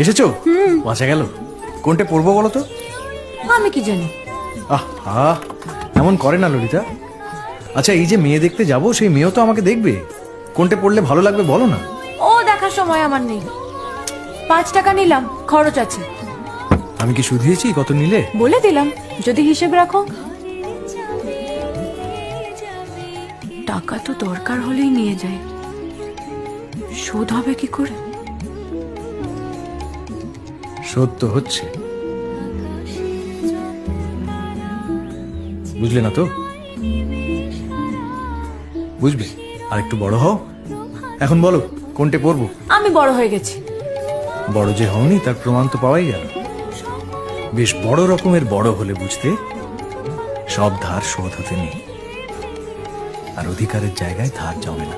এসেছো? বাঁচা গেল। কোনটা পড়বো বলো তো? আমি কি জানি। আহা, এমন করে না ললিতা। আচ্ছা, এই যে মেয়ে দেখতে যাব, সেই মেয়েও তো আমাকে দেখবে। কোনটা পড়লে ভালো লাগবে বলো না। ও দেখার সময় আমার নেই। 5 টাকা নিলাম, খরচ আছে। আমি কি শুধিয়েছি কত নিলে? বলে দিলাম, যদি হিসেব রাখো। টাকা তো দরকার হলেই নিয়ে যায়, শোধ হবে কি করে? শোধ তো হচ্ছে, বুঝলে না তো? বুঝবে, আর একটু বড় হও। এখন বলো কোনটা পড়বো? আমি বড় হয়ে গেছি। বড় যে হওনি তার প্রমাণ তো পাওয়াই গেল। বেশ বড় রকমের বড় হলে বুঝতে, সব ধার শোধ হতে নেই, আর অধিকারের জায়গায় ধার জমে না।